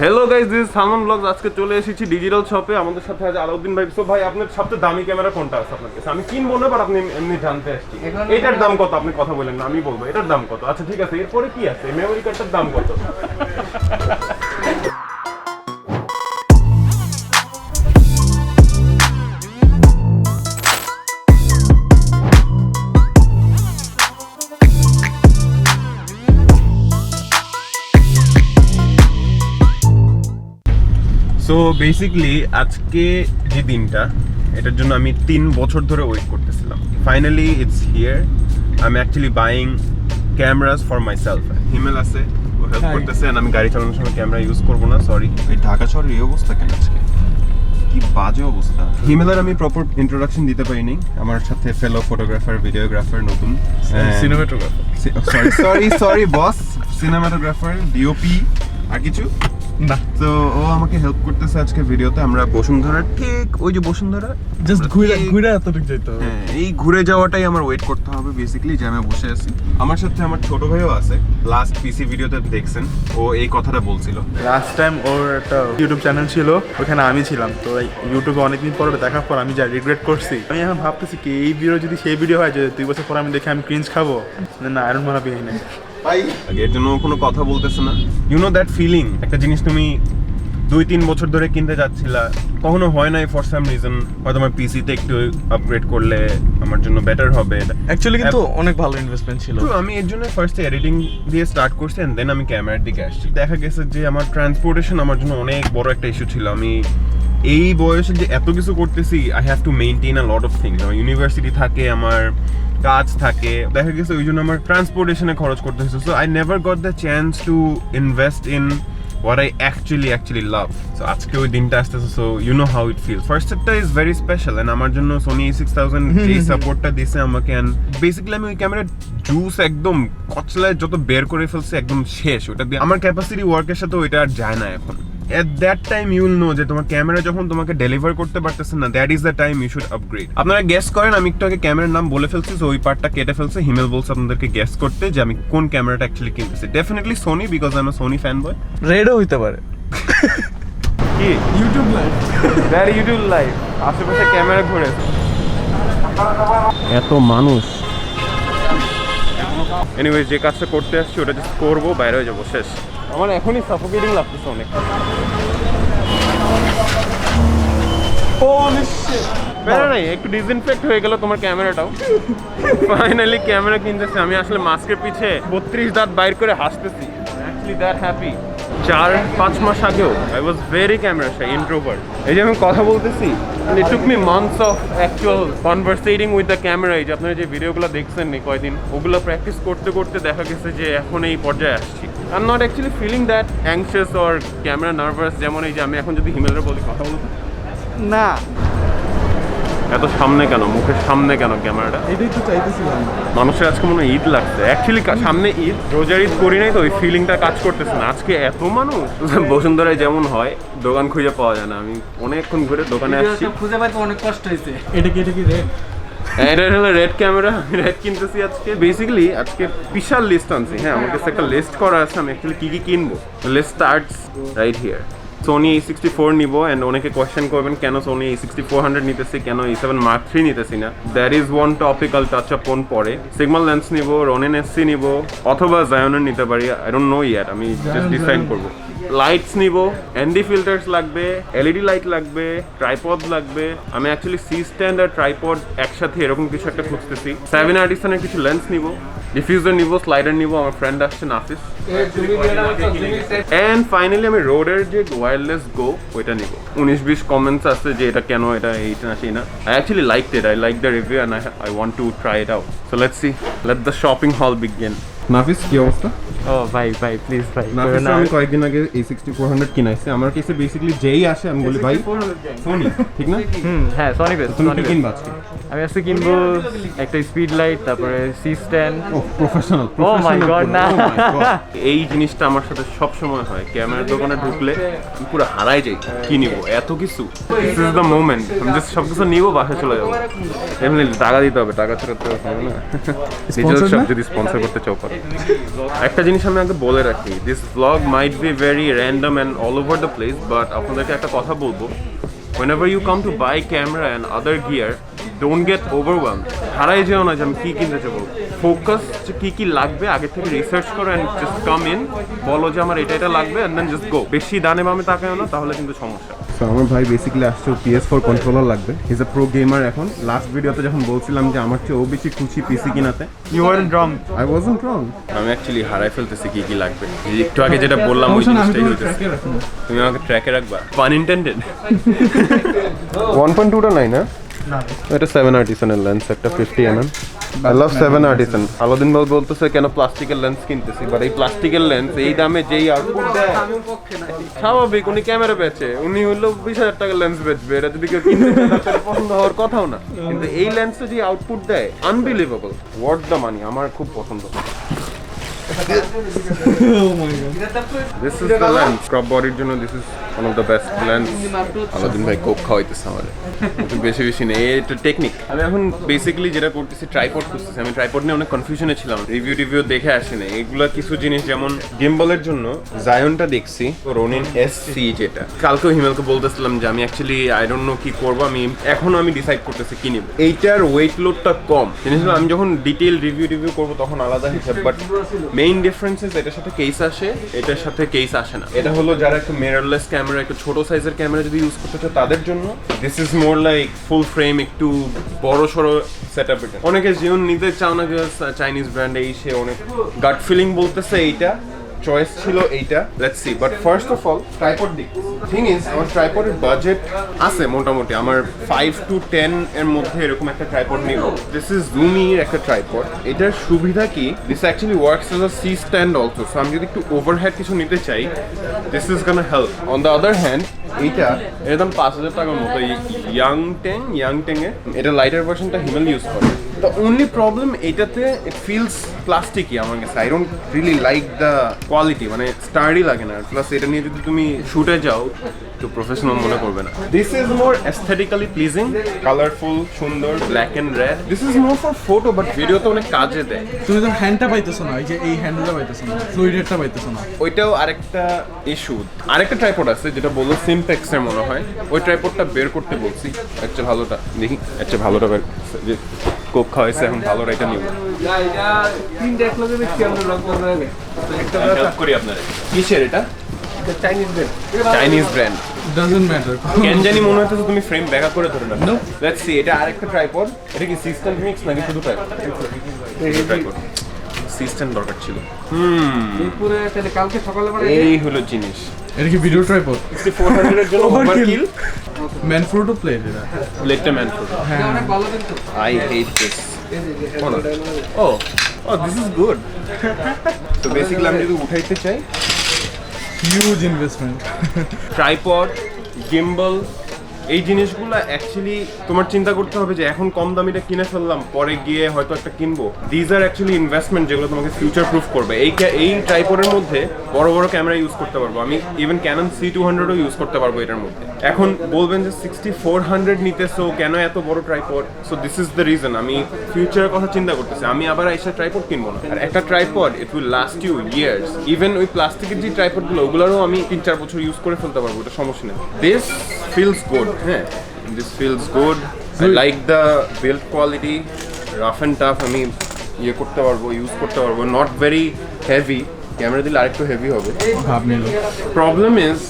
Hello guys, this is Salman blogs. আজকে চলে এসেছি ডিজিটাল শপে। আমাদের সাথে আছে আলাউদ্দিন ভাই। সো ভাই, আপনার সবচেয়ে দামি ক্যামেরা কোনটা আছে আপনার কাছে? আমি কিনবো না, বাট আপনি এমনি জানতে আসছি এটার দাম কত। আপনি কথা বলেন না, আমি বলবো এটার দাম কত। আচ্ছা ঠিক আছে, এরপরে কি আছে? মেমোরি কার্ডটার দাম কত? সো বেসিকলি আজকে যে দিনটা, এটার জন্য আমি 3 বছর ধরে ওয়েট করতেছিলাম। Finally it's here. I am actually buying cameras for myself. Himel আছে, ও হেল্প করতেছে। আমি গাড়ি চালানোর সময় ক্যামেরা ইউজ করবো না, সরি। এই ঢাকা শহরের এই অবস্থা কেন আজকে? কি বাজে অবস্থা। হিমেলের আমি প্রপার ইন্ট্রোডাকশন দিতে পারিনি। আমার সাথে ফেলো ফটোগ্রাফার, ভিডিওগ্রাফার, নতুন cinematographer. Sorry boss, cinematographer, DOP, আর কিছু না। তো ও আমাকে হেল্প করতেছে আজকে ভিডিওতে। আমরা বসুন্ধরা, ঠিক ওই যে বসুন্ধরা, জাস্ট ঘুরে এতটুকু যাইতে হবে। হ্যাঁ, এই ঘুরে যাওয়াটাই আমার ওয়েট করতে হবে বেসিক্যালি, যে আমি বসে আছি। আমার সাথে আমার ছোট ভাইও আছে। লাস্ট পিসি ভিডিওতে দেখছেন, ও এই কথাটা বলছিল। লাস্ট টাইম ওর একটা ইউটিউব চ্যানেল ছিল, ওখানে আমি ছিলাম। তো ইউটিউবে অনেকদিন পর দেখার পর আমি যা রিগ্রেট করছি, আমি এখন ভাবতেছি কি এই ভিডিও যদি সেই ভিডিও হয় যে 2 বছর পর আমি দেখে আমি ক্রিঞ্জ খাবো, না আয়রন মারা পেয়ে নেই। এর জন্য কোনো কথা বলতেছে না। ইউ নো দ্যাট ফিলিং, একটা জিনিস তুমি 2-3 বছর ধরে কিনতে যাচ্ছিলা, কখনো হয় নাই ফর সাম রিজন। হয়তো আমার পিসিতে একটু আপগ্রেড করলে আমার জন্য বেটার হবে। অ্যাকচুয়ালি কিন্তু অনেক ভালো ইনভেস্টমেন্ট ছিল। আমি এর জন্য ফার্স্টে এডিটিং দিয়ে স্টার্ট করছি, এন্ড দেন আমি ক্যামেরার দিকে আসছি। দেখা গেছে যে আমার ট্রান্সপোর্টেশন আমার জন্য অনেক বড় একটা ইস্যু ছিল। আমি এই বয়সে যে এত কিছু করতেছি, I have to maintain a lot of things. আমার ইউনিভার্সিটি থাকে, আমার কাজ থাকে, দেখা গেছে ওই জন্য আমার ট্রান্সপোর্টেশনে খরচ করতে হয়েছে। So I never got the chance to invest in what I actually love. So আজকে ওই দিনটা আসতেছে, so you know how it feels. First সেটটা is very special, and আমার জন্য Sony a6000 এই সাপোর্টটা দিছে আমাকে। and basically আমি ওই ক্যামেরার জুস একদম কচলায় যত বের করে ফেলছে, একদম শেষ। ওটা দিয়ে আমার ক্যাপাসিটি ওয়ার্কের সাথে ওইটা আর যায় না এখন। At that time you will know যে তোমার ক্যামেরা যখন তোমাকে ডেলিভার করতে পারতেছে না, that is the time you should upgrade. আপনারা গেস করেন, আমি একটু আগে ক্যামেরার নাম বলে ফেলছি, তো ওই পার্টটা কেটে ফেলছে। হিমেল বলছে আপনাদেরকে গেস করতে যে আমি কোন ক্যামেরাটা অ্যাকচুয়ালি কিনতেছি। Definitely Sony, because I am a Sony fan boy. রেডও হইতে পারে। কি YouTube live, that YouTube live. আশেপাশে ক্যামেরা ঘুরে, এত মানুষ। এনিওয়েজ, যে কাজটা করতে আসছি ওটা জাস্ট করবো, বাইরে হয়ে যাবো, শেষ। আমার এখনই সাফোকেটিং লাগতেছে অনেক। একটু ডিসইনফেক্ট হয়ে গেল তোমার ক্যামেরাটাও। Finally camera কিনতেছি। আমি আসলে মাস্কের পিছে 32 দাঁত বাইর করে হাসতেছি। Actually that happy. 4-5 মাস আগেও I was very camera shy, introvert. এই যে আমি কথা বলতেছি, it took me months of actual conversating with the camera. এই যে আপনারা যে ভিডিওগুলো দেখছেন নি কয়দিন, ওগুলো প্র্যাকটিস করতে করতে দেখা গেছে যে এখন এই পর্যায়ে আসছি। I am not actually feeling that anxious or camera nervous. যেমন এই যে আমি এখন যদি হিমেলের বলি কথা বলতে না এত সামনে কেন, মুখের সামনে কেন ক্যামেরাটা? এটাই তো চাইতেছিলাম। মানুষের আজকে মনে হয় ঈদ লাগছে। অ্যাকচুয়ালি সামনে ঈদ, রোজার ঈদ করি নাই তো ওই ফিলিংটা কাজ করতেছে না। আজকে এত মানুষ। বসুন্ধরায় যেমন হয়, দোকান খুঁজে পাওয়া যায় না। আমি অনেকক্ষণ ঘুরে দোকানে আসছি, খুঁজে পাইতে অনেক কষ্ট হয়েছে। এটা কি রেড? এটা হলো রেড ক্যামেরা। আমি রেড কিনতেছি আজকে। বেসিক্যালি আজকে বিশাল লিস্ট আনছি। হ্যাঁ, আমার কাছে একটা লিস্ট করা আছে আমি অ্যাকচুয়ালি কি কি কিনবো। List starts right here. Sony a64 নিবো, অ্যান্ড অনেকে কোয়েশ্চেন করবেন কেন সোনি a6400 নিতেছি, কেন a7 Mark III নিতেছি না। That is one topic Al touch আপন পরে। সিগমা লেন্স নিবো, রনিন SC নিবো, অথবা জায়নের নিতে পারি। আই ডোন্ট নো ইয়েট, আমি জাস্ট ডিসাইড করবো। লাইটস নিবো, ND ফিল্টার্স লাগবে, LED লাইট লাগবে, ট্রাইপড লাগবে। আমি অ্যাকচুয়ালি সি স্ট্যান্ড আর ট্রাইপড একসাথে এরকম কিছু একটা খুঁজতেছি। 7 আর্টিসানের কিছু লেন্স নিবো, ডিফিউজার নিবো, স্লাইডার নিবো। আমার ফ্রেন্ড আসছে নাফিস। অ্যান্ড ফাইনালি আমি রোডের যে ওয়্যারলেস গো ওইটা নিবো। 19-20 কমেন্টস আছে যে এটা কেন, এটা এইটা না সেই না। I actually like it, I like the review, and I want to try it out. So let's see, let the shopping হল বিগিন। নাফিস, কি অবস্থা? ও ভাই প্লিজ ভাই। আমি কয়েকদিন আগে a6400 কিনাইছি। আমার কাছে বেসিক্যালি যেই আসে আমি বলি ভাই সোনি, ঠিক না? হ্যাঁ, সনি বেস্ট। তুমি কি কিনবা আজকে? আমি আজকে কিনবো একটা স্পিড লাইট, তারপরে সি স্ট্যান্ড। ও প্রফেশনাল। ও মাই গড, না। এই জিনিসটা আমার সাথে সব সময় হয়। ক্যামেরার দোকানে ঢুকলে আমি পুরো হারাই যাই, কি নিবো, এত কিছু। This is the moment. আমি জাস্ট সব কিছু নিবো, বাসায় চলে যাবো। এমনি টাকা দিতে হবে, টাকা ছাড়া তো হবে না। নিজের সব যদি স্পন্সর করতে চাও পারো। একটা জিনিস জিনিস আমি আগে বলে রাখি, this blog might be very random and all over the place, but আপনাদেরকে একটা কথা বলবো, whenever you come to buy camera and other gear, don't get overwhelmed. হারাই যেও না যে আমি কী কিনতে যাবো। ফোকাস যে কী কী লাগবে আগে থেকে রিসার্চ করো অ্যান্ড জাস্ট কাম ইন, বলো যে আমার এটা লাগবে অ্যান্ড দেন জাস্ট গো। বেশি দানে বামে তাকায় না, তাহলে কিন্তু সমস্যা। সো আমার ভাই বেসিক্যালি আসছে PS4 কন্ট্রোলার লাগবে। হিজ এ প্রো গেমার এখন। লাস্ট ভিডিওতে যখন বলছিলাম যে আমার চেয়ে ও বেশি খুশি পিসি কিনাতে, you weren't wrong. I wasn't wrong. আমি অ্যাকচুয়ালি হারাই ফেলতেছি কী কী লাগবে। একটু আগে যেটা বললাম ওই জিনিসটাই হইতেছে। তুমি আমাকে ট্র্যাকে রাখবা, পান ইনটেন্ডেড। 1.2টা নাই না, এটা 7 আর্টিসানের লেন্স, একটা 50mm। I love 7 artisan. Aladdin ভাই বলতেছে কেন প্লাস্টিকের লেন্স কিনতেছি, বাট এই প্লাস্টিকের লেন্স এই দামে যেই আউটপুট দেয় স্বাভাবিক, উনি ক্যামেরা বেচে, উনি হলো 20,000 টাকার লেন্স বেচবে, এটা যদি কেউ কিনতে চায় তাহলে পছন্দ হওয়ার কথাও না। কিন্তু এই লেন্সে যে আউটপুট দেয় আনবিলিভেবল, ওয়ার্থ দ্য মানি। আমার খুব পছন্দ। This is the lens. Crop body-র জন্য this is one of the best lens. Aladin ভাই কোক খাওয়াইতেছে আমারে। বেশি বেশি নেই, এটা টেকনিক। আমি এখন বেসিক্যালি যেটা করতেছি ট্রাইপড করতেছি। আমি ট্রাইপড নিয়ে অনেক কনফিউশনে ছিলাম, রিভিউ দেখে আসি না। এগুলা কিছু জিনিস যেমন গিম্বলের জন্য জায়নটা দেখছি, রোনিন SC যেটা। কালকেও হিমেলকে বলতেছিলাম যে আমি অ্যাকচুয়ালি আই ডোন্ট নো কি করবো, আমি এখনো ডিসাইড করতেছি কি নিব। এইটার ওয়েট লোডটা কম, জিনিসগুলো আমি যখন ডিটেইল রিভিউ করবো তখন আলাদা হিসাব, বাট মেইন ডিফারেন্সেস এটার সাথে কেস আসে, এটার সাথে কেস আসে না। এটা হলো যারা একটু মিররলেস ক্যামেরা, একটু ছোট সাইজের ক্যামেরা যদি ইউজ করতে চায় তাদের জন্য। This is more like full frame, একটু বড় সড়ো সেটআপ। এটা অনেকে জিওন নিতে চাও না, চাইনিজ ব্র্যান্ড, এই সে অনেক গাট ফিলিং বলতেছে এইটা চয়েস ছিল এইটা। Let's see, but first of all tripod দিক। থিং ইজ আমার ট্রাইপডের বাজেট আছে মোটামুটি, আমার 5 to 10 এর মধ্যে এরকম একটা ট্রাইপড নিব। দিস ইজ জুমির একটা ট্রাইপড। এটার সুবিধা কি, this actually works as a C stand also. So আমি যদি একটু ওভারহেড কিছু নিতে চাই, this is gonna help. On the other hand এইটা এর দাম 5,000 টাকার মতো। ইয়াং ট্যাং এ এটা লাইটার ভার্সনটা হিমেল ইউজ করে। The only problem এটাতে it feels plasticky আমার কাছে। I don't really like the quality, মানে স্টার্ডি লাগে না। প্লাস এটা নিয়ে যদি তুমি শুটে যাও তো প্রফেশনাল মনে করবে না। This is more aesthetically pleasing, colorful, সুন্দর, black and red. This is more for photo, but ভিডিওতে অনেক কাজে দেয়। তুমি তো হ্যান্ডটা পাইতেছো না, এই যে এই হ্যান্ডেলটা পাইতেছো না, ফ্লুইড হেডটা পাইতেছো না। ওইটাও আরেকটা ইস্যু। আরেকটা ট্রাইপড আছে যেটা বললো সিমপেক্স এর মনে হয়, ওই ট্রাইপডটা বের করতে বলছি। আচ্ছা ভালোটা দেখি, আচ্ছা ভালোটা বের করছে যে কোক খাওয়াইছে, এখন ভালো রাইটা নিব। হেল্প করি আপনারা। কিসের এটা? Chinese brand. Doesn't matter. কেন জানি মনে হচ্ছে তুমি ফ্রেম ব্যাক করে ধরে না। লেটস সি, এটা আরেকটা ট্রাইপড। এটা কি সিস্টেম মিক্স নাকি শুধু ট্রাইপড? সিস্টেম দরকার ছিল। এই হলো জিনিস। এটা কি ভিডিও ট্রাইপড? 6400 এর জন্য ওভারকিল। ম্যান ফ্রুটও প্লেট এটা। প্লেটটা man fruit. I hate this. Oh, this is good. So basically আমি যদি উঠাইতে চাই, হিউজ ইনভেস্টমেন্ট। ট্রাইপড, গিম্বল, এই জিনিসগুলো অ্যাকচুয়ালি তোমার চিন্তা করতে হবে যে এখন কম দামিটা কিনে ফেললাম, পরে গিয়ে হয়তো একটা কিনবো। দিজ আর অ্যাকচুয়ালি ইনভেস্টমেন্ট যেগুলো তোমাকে ফিউচার প্রুফ করবে। এই ট্রাইপডের মধ্যে বড় বড় ক্যামেরা ইউজ করতে পারবো আমি, ইভেন ক্যানন C200ও ইউজ করতে পারবো এটার মধ্যে। এখন বলবেন যে 6400 নিতেছো কেন এত বড় tripod? So this is the reason. আমি ফিউচারের কথা চিন্তা করতেছি, আমি আবার এসে ট্রাইপড কিনবো না। আর একটা tripod it will last you years. Even ওই প্লাস্টিকের যে ট্রাইপডগুলো ওগুলোরও আমি 3-4 বছর ইউজ করে ফেলতে পারবো, এটা সমস্যা নেই। This feels good. হ্যাঁ, this feels good. I like the build quality, rough and tough. আমি ইয়ে করতে পারবো, ইউজ করতে পারবো, not very heavy. ক্যামেরা দিলে আরেকটু হেভি হবে। ভাব নিল। Problem is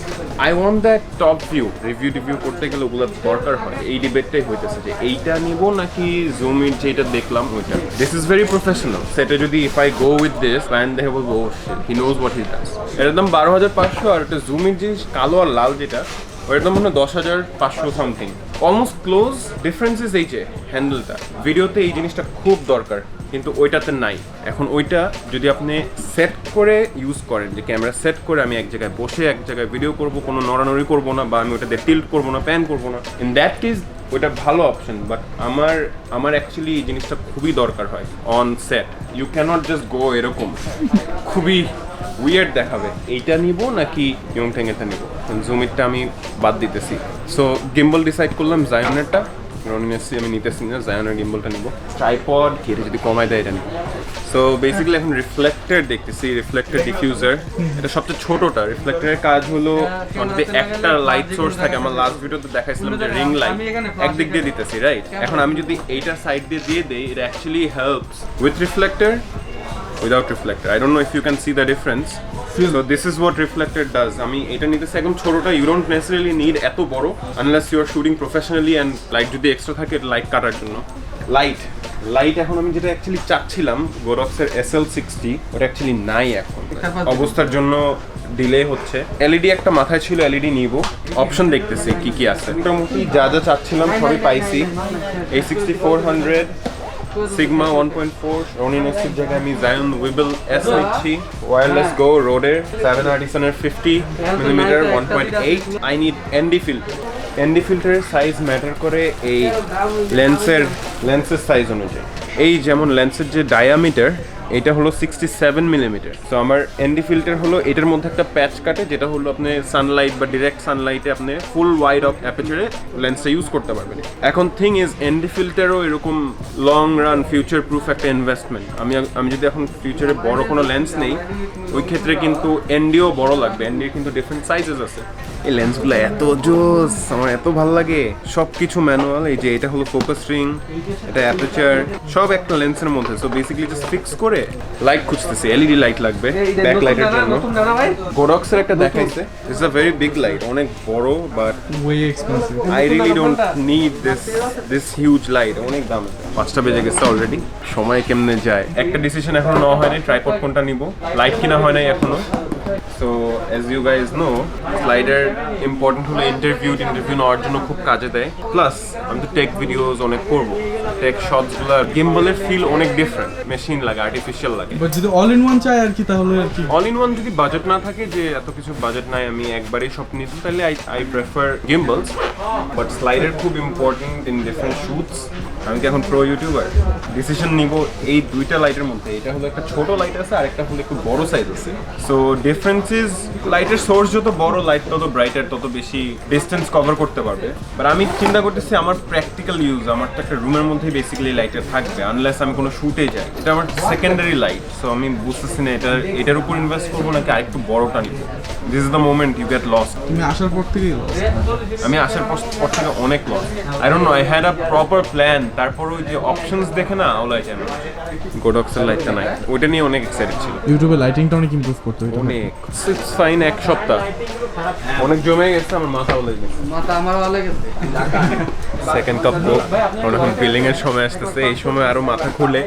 I want that top view. Review করতে গেলে ওগুলো দরকার হয়। এই ডিবেটটাই হইতেছে যে এইটা নিব নাকি জুমির যেটা দেখলাম ওইটা। This is very professional. সেটা যদি if I go with this client দেখে বলবো oh shit, he knows what he does. এটার দাম 12,500, আর এটা জুমির যে কালো আর লাল যেটা ওইটার দাম মনে হয় 10,500 something. Almost close. Difference is এই যে হ্যান্ডেলটা। ভিডিওতে এই জিনিসটা খুব দরকার, কিন্তু ওইটাতে নাই। এখন ওইটা যদি আপনি সেট করে ইউজ করেন, যে ক্যামেরা সেট করে আমি এক জায়গায় বসে এক জায়গায় ভিডিও করব, কোনো নড়ানড়ি করবো না, বা আমি ওটাতে টিল্ট করবো না, প্যান করবো না, ইন দ্যাট কেস ওইটা ভালো অপশন। বাট আমার অ্যাকচুয়ালি এই জিনিসটা খুবই দরকার হয় on set. You can't just go এরকম, খুবই উইয়ার্ড দেখাবে। এইটা নিব নাকি ইয়ংট্যাং এটা নিব? জুমিরটা আমি বাদ দিতেছি। সো গিম্বল ডিসাইড করলাম জায়নেরটা। রনিনেসি আমি নিতেছি না, জায়নের গিম্বলটা নিব। ট্রাইপড এটা যদি কমায় দেয় এটা নিব। সো বেসিক্যালি এখন রিফ্লেক্টর দেখতেছি, রিফ্লেক্টর ডিফিউজার। এটা সবচেয়ে ছোটটা। রিফ্লেক্টরের কাজ হলো যদি একটা লাইট সোর্স থাকে, আমার লাস্ট ভিডিওতে দেখাইছিলাম যে রিং লাইট একদিক দিয়ে দিতেছি, রাইট? এখন আমি যদি এইটা সাইড দিয়ে দেই, it actually helps with reflector, without reflector. I don't know if you can see the difference. So this is what reflector does. আমি এটা নিতেছি একদম ছোটটা। You don't necessarily need এত বড় unless you are shooting professionally and light যদি extra থাকে light কাটার জন্য। লাইট এখন আমি যেটা অ্যাকচুয়ালি চাচ্ছিলাম গোরক্সের SL60, ওটা অ্যাকচুয়ালি নাই এখন, অবস্থার জন্য ডিলে হচ্ছে। এলইডি একটা মাথায় ছিল, এলইডি নিব, অপশন দেখতেছি কি কি আছে। মোটামুটি যা যা চাচ্ছিলাম সবই পাইছি। A6400 Sigma 1.4, রনিনেসির জায়গায় আমি জায়ন উইবেল S নিচ্ছি, ওয়্যারলেস গো রোডের 7 আর্টিসানের 50mm 1.8। I need ND filter. ND ফিল্টারের সাইজ ম্যাটার করে এই লেন্সের সাইজ অনুযায়ী। এই যেমন লেন্সের যে ডায়ামিটার এটা হলো 67mm। তো আমার ND ফিল্টার হলো এটার মধ্যে একটা প্যাচ কাটে, যেটা হলো আপনি সানলাইট বা ডিরেক্ট সানলাইটে আপনি ফুল ওয়াইড অফ অ্যাপাচারে লেন্সটা ইউজ করতে পারবেন। এখন থিং ইজ ND ফিল্টারও এরকম লং রান ফিউচার প্রুফ একটা ইনভেস্টমেন্ট। আমি যদি এখন ফিউচারে বড় কোনো লেন্স নেই, ওই ক্ষেত্রে কিন্তু NDও বড় লাগবে। NDর কিন্তু ডিফারেন্ট সাইজেস আছে। এই লেন্সগুলো এত জোস, আমার এত ভালো লাগে। সব কিছু ম্যানুয়াল। এই যে এটা হলো ফোকাস রিং, এটা অ্যাপাচার, সব একটা লেন্সের মধ্যে। সো বেসিক্যালি জাস্ট ফিক্স করে লাইট খুঁজতেছি। এলইডি লাইট লাগবে ব্যাক লাইটের জন্য। গোরক্সের একটা দেখাইছে, it's a very big light, অনেক বড়, but way expensive. I really don't need this huge light. অনেক দাম। 5টা বেজে গেছে অলরেডি। সময় কেমনে যায়। একটা ডিসিশন এখনো নেওয়া হয়নি, ট্রাইপড কোনটা নিব। লাইট কিনা হয় নাই এখনো। So as you guys know, slider important হলো ইন্টারভিউ নেওয়ার জন্য খুব কাজে দেয়। প্লাস আমি তো টেক ভিডিওস অনেক করবো। টেক শটসগুলো গিম্বলের ফিল অনেক ডিফারেন্ট, মেশিন লাগে, আর্টিফিশিয়াল লাগে। বাট যদি অল ইন ওয়ান চাই আর কি, তাহলে আর কি অল ইন ওয়ান যদি বাজেট না থাকে, যে এত কিছু বাজেট নাই আমি একবারেই সব নিতে, তাহলে আই প্রেফার গিম্বলস। বাট স্লাইডার খুব ইম্পর্টেন্ট ইন ডিফারেন্ট শুটস। আমি কি এখন প্রো ইউটিউবার, ডিসিশন নিব এই দুইটা লাইটের মধ্যে। এটা হলো একটা ছোট লাইট আছে, আর একটা হলো একটু বড় সাইজ আছে। সো ডিফারেন্স ইজ লাইটের সোর্স যত বড়, লাইট তত ব্রাইটার, তত বেশি ডিস্টেন্স কভার করতে পারবে। বাট আমি চিন্তা করতেছি আমার প্র্যাকটিক্যাল ইউজ, আমার তো একটা রুমের মধ্যেই বেসিক্যালি লাইটার থাকবে, আনলেস আমি কোনো শুটে যাই। এটা আমার সেকেন্ডারি লাইট। সো আমি বুঝতেছি না এটার উপর ইনভেস্ট করবো নাকি আরেকটু বড়টা নিব। This is the moment you get lost. তুমি আসার পর থেকেই আমি আসার পর থেকে অনেক loss. I don't know, I had a proper plan. তারপর ওই যে অপশনস দেখে না ওলাই যায় না। গোডক্সের লাইটটা নাই, ওইটা নিয়ে অনেক এক্সাইটেড ছিল। ইউটিউবে লাইটিংটা অনেক ইমপ্রুভ করতে হবে। অনেক ইটস ফাইন। এক সপ্তাহ অনেক জমে গেছে, আমার মাথা ওলাই গেছে। Second cup Coke. এখন বিলিং এর সময় আসতেছে, এই সময় আরো মাথা খুলে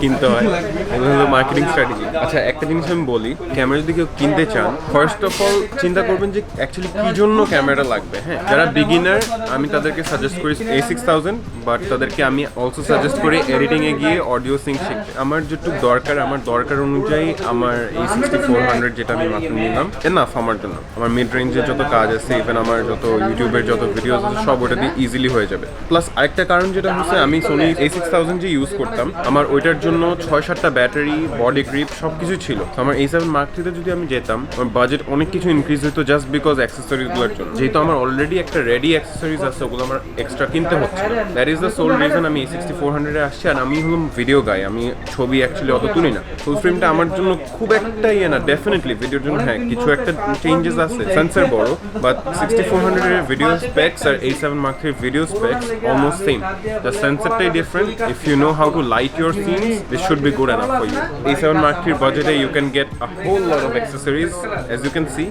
কিনতে হয়। এগুলো হলো মার্কেটিং স্ট্র্যাটেজি। আচ্ছা, একটা জিনিস আমি বলি, ক্যামেরা যদি কেউ কিনতে চান, ফার্স্ট অফ অল চিন্তা করবেন যে অ্যাকচুয়ালি কি জন্য ক্যামেরা লাগবে। হ্যাঁ, যারা বিগিনার আমি তাদেরকে সাজেস্ট করি A6000, বাট তাদেরকে আমি অলসো সাজেস্ট করি এডিটিং এ গিয়ে অডিও সিঙ্ক শিখতে। আমার যেটুকু দরকার, আমার দরকার অনুযায়ী আমার A6400 যেটা আমি মাত্র নিলাম এনাফ আমার জন্য। আমার মিড রেঞ্জের যত কাজ আছে, ইভেন আমার যত ইউটিউবের যত ভিডিওস আছে, সব ওটা দিয়ে ইজিলি হয়ে যাবে। প্লাস আরেকটা কারণ যেটা হচ্ছে, আমি সোনি A6000 যে ইউজ করতাম, আমার ওইটার জন্য 6-7টা ব্যাটারি, বডি গ্রিপ সব কিছু ছিল। তো আমার A7 Mark III তে যদি আমি যেতাম, আমার বাজেট অনেক কিছু ইনক্রিজ হতো জাস্ট বিকজ অ্যাক্সেসরিজগুলোর জন্য। যেহেতু আমার অলরেডি একটা রেডি অ্যাক্সেসরিজ আছে, ওগুলো আমার এক্সট্রা কিনতে হচ্ছে। That is the sole reason আমি A6400 এ আসছি। আর আমি হলাম ভিডিও গাই, আমি ছবি অ্যাকচুয়ালি অত তুলি না। ফুল ফ্রেমটা আমার জন্য খুব একটা ইয়ে না। ডেফিনেটলি ভিডিওর জন্য হ্যাঁ কিছু একটা চেঞ্জেস আছে, সেন্সর বড়, বাট 6400 এর ভিডিও স্পেক্স আর A7 Mark III video specs almost same. The সেন্সরটাই different. If you know how to light your scenes, this should be good enough for you. A7 Mark III বাজেটে you can get a whole lot of accessories, as you can see,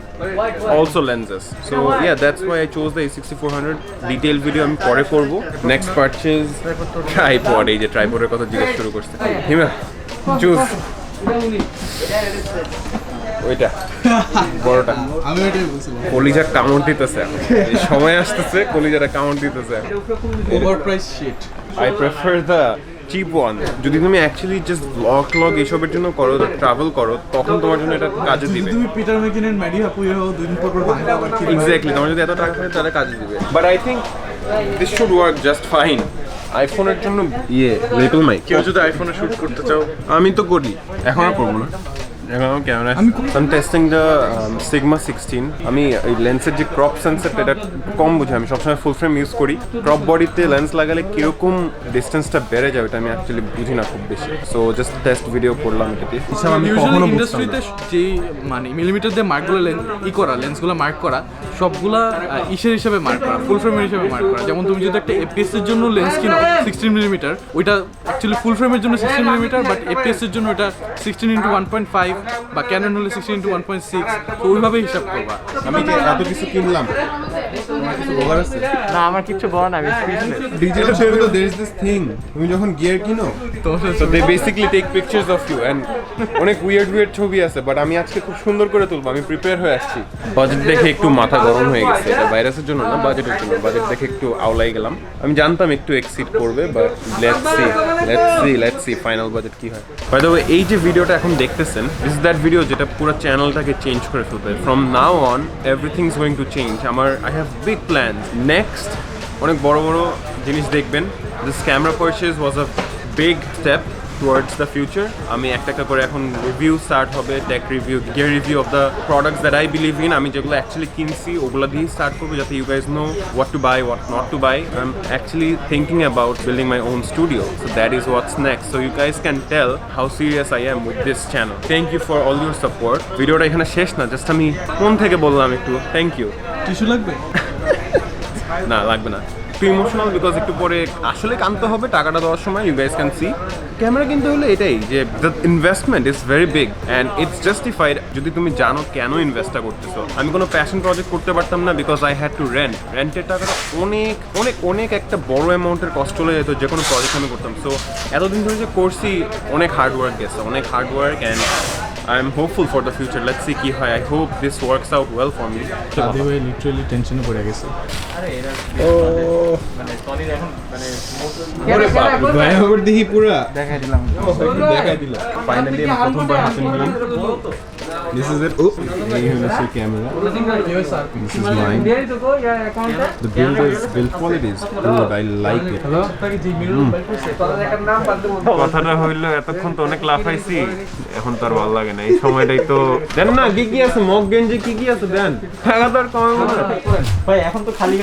also lenses. So yeah, that's why I chose the A6400. Detailed video আমি পরে করব। Next purchase tripod। এই যে ট্রাইপডের কথা জিজ্ঞেস শুরু করছে হিমা, জুস ওইটা বড়টা। আমি এটাই বলছিলাম, কলিজা কামড় দিতেছে এখন। এই সময় আসতেছে কলিজাটা কামড় দিতেছে। Over price shit. I prefer the cheap one. যদি তুমি অ্যাকচুয়ালি জাস্ট ব্লগ এইসবের জন্য করো, ট্রাভেল করো, তখন তোমার জন্য এটা কাজে দিবে। তুমি পিটার ম্যাকিনের ম্যাডি হাপুই হও, 2 দিন পর ভাঙা আবার কি। এক্স্যাক্টলি, তোমার যদি এত টাকা থাকে তাহলে কাজে দিবে। But I think this should work just fine. আইফোনের জন্য লিটল মাইক। কেউ যদি আইফোনে শুট করতে চাও, আমি তো করি, এখন আর করবো না। এখন আমার ক্যামেরা আমি টেস্টিং দ্য সিগমা 16 আমি এই লেন্সের যে ক্রপ সেন্সরটা এটা কম বুঝি আমি সবসময় ফুল ফ্রেম ইউজ করি ক্রপ বডিতে লেন্স লাগালে কিরকম ডিস্টেন্সটা বেড়ে যাবে এটা আমি অ্যাকচুয়ালি বুঝি না খুব বেশি সো জাস্ট টেস্ট ভিডিও করলাম এটাতে আমি কখনো বুঝতাম ইন্ডাস্ট্রিতে যে মানে মিলিমিটার দিয়ে মার্কগুলো লেন্সগুলো মার্ক করা সবগুলা ইসের হিসেবে মার্ক করা ফুল ফ্রেমের হিসেবে মার্ক করা যেমন তুমি যদি একটা এফপিএস এর জন্য লেন্স কিনো 16 মিলিমিটার ওইটা অ্যাকচুয়ালি ফুল ফ্রেমের জন্য 16 মিলিমিটার বাট এফপিএস এর জন্য ওটা 16:1.5 বা ক্যানন হলে 16:1.6 তো ওইভাবে হিসাব করবা আমি যে এত কিছু কিনলাম না আমার কিছু বলা না আমি স্পিচলেস ডিজিটাল ছবি তো there is this thing তুমি যখন গিয়ার কিনো so they basically take pictures of you and অনেক weird ছবি আছে বাট আমি আজকে খুব সুন্দর করে তুলবো আমি প্রিপেয়ার হয়ে আসছি বাজেট দেখে একটু মাথা গরম হয়ে গেছে এটা ভাইরাসের জন্য না বাজেটের জন্য বাজেট দেখে একটু আউলাই গেলাম আমি জানতাম একটু এক্সিড করবে but let's see final budget কি হয় বাই দ্য ওয়ে এই যে ভিডিওটা এখন দেখতেছেন দিস ইজ দ্যাট ভিডিও যেটা পুরো চ্যানেলটাকে চেঞ্জ করে ফেলবে from now on everything is going to change আমার I have big plan next অনেক বড় বড় জিনিস দেখবেন this camera purchase was a big step towards the future আমি একটা করে এখন রিভিউ স্টার্ট হবে tech review gear review of the products that I believe in আমি যেগুলো অ্যাকচুয়ালি কিনছি ওগুলো দিয়েই স্টার্ট করবো যাতে you guys know what to buy what not to by I am actually thinking about building my own studio so that is what's next so you guys can tell how serious I am with this channel thank you for all your support ভিডিওটা এখানে শেষ না just আমি মন থেকে বললাম একটু thank you tissue লাগবে না লাগবে না একটু ইমোশনাল বিকজ একটু পরে আসলে কানতে হবে টাকাটা দেওয়ার সময় you guys can see camera কিনতে হলে এটাই যে the investment is very big and it's justified যদি তুমি জানো কেন ইনভেস্টটা করতেছো আমি কোনো প্যাশন প্রজেক্ট করতে পারতাম না বিকজ আই হ্যাড টু রেন্টের টাকাটা অনেক অনেক অনেক একটা বড় অ্যামাউন্টের কষ্ট চলে যেত যে কোনো প্রজেক্ট আমি করতাম সো এতদিন ধরে যে করছি অনেক হার্ডওয়ার্ক গেছে অনেক hard work and I am hopeful for the future. Let's see কি হয়. I hope this works out well for me. দাদি ভাই লিটারালি টেনশনে পড়ে গেছে মানে সনির এখন মানে ওরে বাপ ভাই আবার দেখি পুরা দেখাই দিলাম দেখাই দিল ফাইনালি আমি প্রথমবার হাতে নিলাম This is it. Oh, এই হলো সেই camera This is mine. The build quality is good. I like it. কথাটা হইলো এতক্ষণ তো অনেক লাফাইছি এখন তো আর ভালো লাগে না এই সময়টাই তো দেন না কি আছে মগ গেঞ্জি কি আছে দেন টাকা তো আর কমাবো না ভাই এখন তো খালি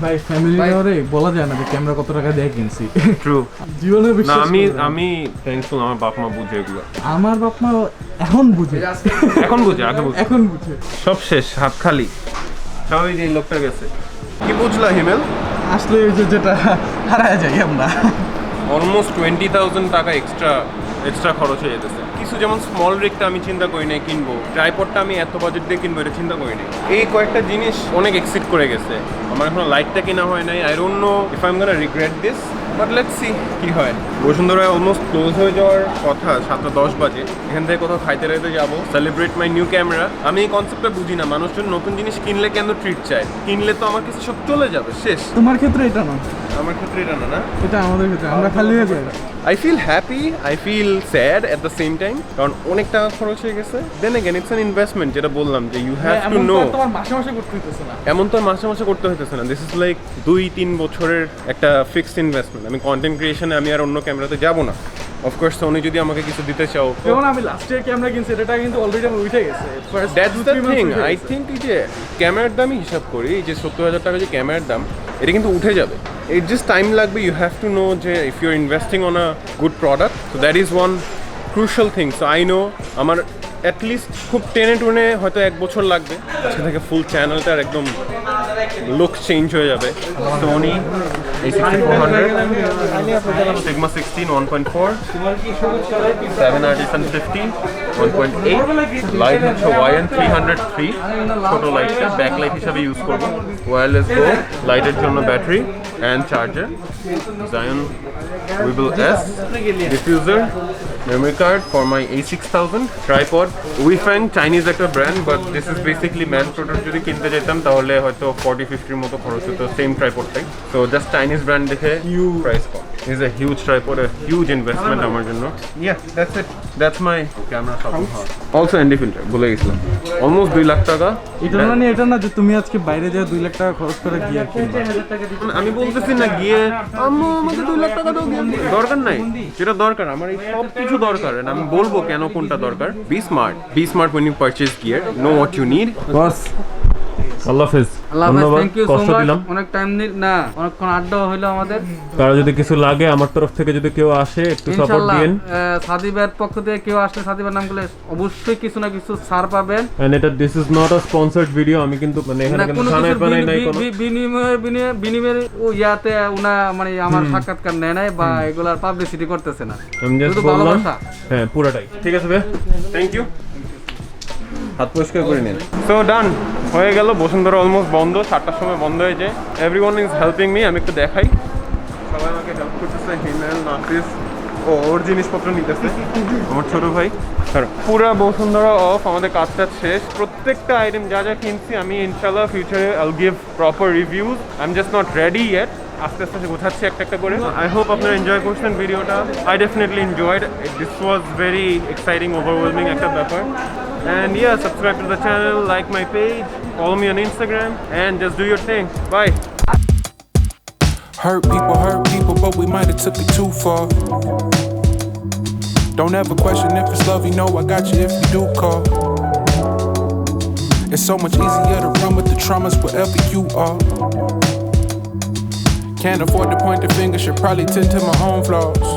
ভাই ফ্যামিলি রে বলা যায় না যে ক্যামেরা কত টাকা দিয়ে কিনছি ট্রু জীবনে না বিশ্বাস আমি থ্যাঙ্কফুল আমার বাপ মা বুঝে এগুলো আমার বাপ মা এখন বুঝে এখন বুঝে আগে বুঝে এখন বুঝে সব শেষ হাত খালি সবাই যে লোকটা গেছে কি বুঝলা হিমেল আসলে ওই যে যেটা হারায় যাই আমরা অলমোস্ট 20,000 টাকা এক্সট্রা খরচ হয়ে যেতেছে কিছু যেমন স্মল রিগটা আমি চিন্তা করি নাই কিনবো ট্রাইপডটা আমি এত বাজেট দিয়ে কিনবো এটা চিন্তা করি নাই এই কয়েকটা জিনিস অনেক এক্সিড করে গেছে আমার এখনো লাইটটা কেনা হয় নাই I don't know if I am gonna regret this but let's see কি হয় বসুন্ধরায় অলমোস্ট ক্লোজ হয়ে যাওয়ার কথা 7:10 বাজে এখান থেকে কোথাও খাইতে রাইতে যাবো সেলিব্রেট মাই নিউ ক্যামেরা আমি এই কনসেপ্টটা বুঝি না মানুষজন নতুন জিনিস কিনলে কেন ট্রিট চায় কিনলে তো আমার কিছু সব চলে যাবে শেষ তোমার ক্ষেত্রে এটা না আমার ক্ষেত্রে এটা না এটা আমাদের ক্ষেত্রে আমরা খালি হয়ে যাই I feel happy, I feel sad at the same time কারণ অনেক টাকা খরচ হয়ে গেছে then again it's an investment যেটা বললাম যে you have to know তোমার মাসে মাসে করতে হইতেছে না এমন তো মাসে মাসে করতে হইতেছে না দিস ইজ লাইক 2-3 বছরের একটা ফিক্সড ইনভেস্টমেন্ট আমি কন্টেন্ট ক্রিয়েশনে আমি আর অন্য ক্যামেরাতে যাব না অফকোর্স সোনি যদি আমাকে কিছু দিতে চাও যেমন আমি লাস্ট ইয়ার ক্যামেরা কিনছি এটা কিন্তু অলরেডি আমার উঠে গেছে that's the thing I think এই যে ক্যামেরার দামই হিসাব করি এই যে 70,000 টাকা যে ক্যামেরার দাম এটা কিন্তু উঠে যাবে ইট জাস্ট টাইম লাগবে ইউ হ্যাভ টু নো যে if you are investing on a good product so that is one crucial thing so I know আমার অ্যাটলিস্ট খুব টেনে হয়তো 1 বছর লাগবে আজকে থেকে ফুল চ্যানেলটার একদম লুক চেঞ্জ হয়ে যাবে Sony A6400 Sigma 16 1.4 7 Artisan 50 1.8 light হচ্ছে YN303 ছোট লাইটটা ব্যাকলাইট হিসাবে ইউজ করব ওয়্যারলেস গো লাইটের জন্য battery and charger Zion Weeble S diffuser memory card for my A6000 tripod Wifeng Chinese একটা brand but this is basically man product যদি কিনতে যেতাম তাহলে হয়তো 40-50 মতো খরচ হতো সেম ট্রাইপডটাই তো জাস্ট চাইনিজ ব্র্যান্ড দেখে price com is a huge tripod, a huge investment আমার জন্য. Yeah, that's it. That's my camera shopping haul. Also ND filter, ভুলে গেছিলাম. Almost 2 লাখ টাকা. এটা না যে তুমি আজকে বাইরে যা 2 লাখ টাকা খরচ করে গিয়ার কিনবা। আমি বলতেছি না গিয়ে আম্মু আমাকে 2 লাখ টাকা দাও, দরকার নাই, যেটা দরকার আমার এই সব কিছু দরকার, and আমি বলবো কেন কোনটা দরকার. Be smart when you purchase gear, know what you need. বস আল্লাহ হাফেজ। আল্লাহ হাফেজ, ধন্যবাদ, থ্যাংক ইউ সো কষ্ট মাচ। দিলাম। অনেক টাইম না, অনেকক্ষণ আড্ডা হইলো আমাদের। কারো যদি কিছু লাগে আমার তরফ থেকে যদি কেউ আসে একটু সাপোর্ট ইনশাআল্লাহ দিয়েন। সাদিবের পক্ষ থেকে কেউ আসলে সাদিবের নাম করলে অবশ্যই কিছু না কিছু ছাড় পাবেন। এন্ড এটা this is not a sponsored video, আমি কিন্তু মানে এখানে না কিন্তু কোনো খানায় বানাই নাই কোনো। বিনিময়ের ইয়াতে উনা মানে আমার সাক্ষাৎকার নেয় নাই বা এগুলার পাবলিসিটি করতেছে না। আমি জাস্ট শুধু বললাম, ভালোবাসা। হ্যাঁ পুরোটাই ঠিক আছে ভাই, থ্যাংক ইউ। হাত পরিষ্কার করে নিন। সো ডান হয়ে গেল, বসুন্ধরা অলমোস্ট বন্ধ, 7টার সময় বন্ধ হয়ে যায়। এভরিওয়ান ইজ হেল্পিং মি, আমি একটু দেখাই, সবাই আমাকে হেল্প করতেছে। হিমেল, নাফিস ওর জিনিসপত্র নিতেছে, আমার ছোট ভাই। পুরা বসুন্ধরা অফ, আমাদের কাজটা শেষ। প্রত্যেকটা আইটেম যা যা কিনছি আমি ইনশাল্লাহ ফিউচারে I will give proper reviews. I am just not ready yet, আস্তে আস্তে গোছাচ্ছি একটা একটা করে। আই হোপ আপনারা এনজয় করছেন ভিডিওটা। I definitely enjoyed, this was very exciting, overwhelming একটা ব্যাপার। And yeah, subscribe to the channel, like my page, follow me on Instagram, and just do your thing. Bye. Hurt people, but we might have took it too far. Don't ever question if it's love, you know I got you if you do call. It's so much easier to run with the traumas wherever you are. Can't afford to point the finger, should probably tend to my own flaws.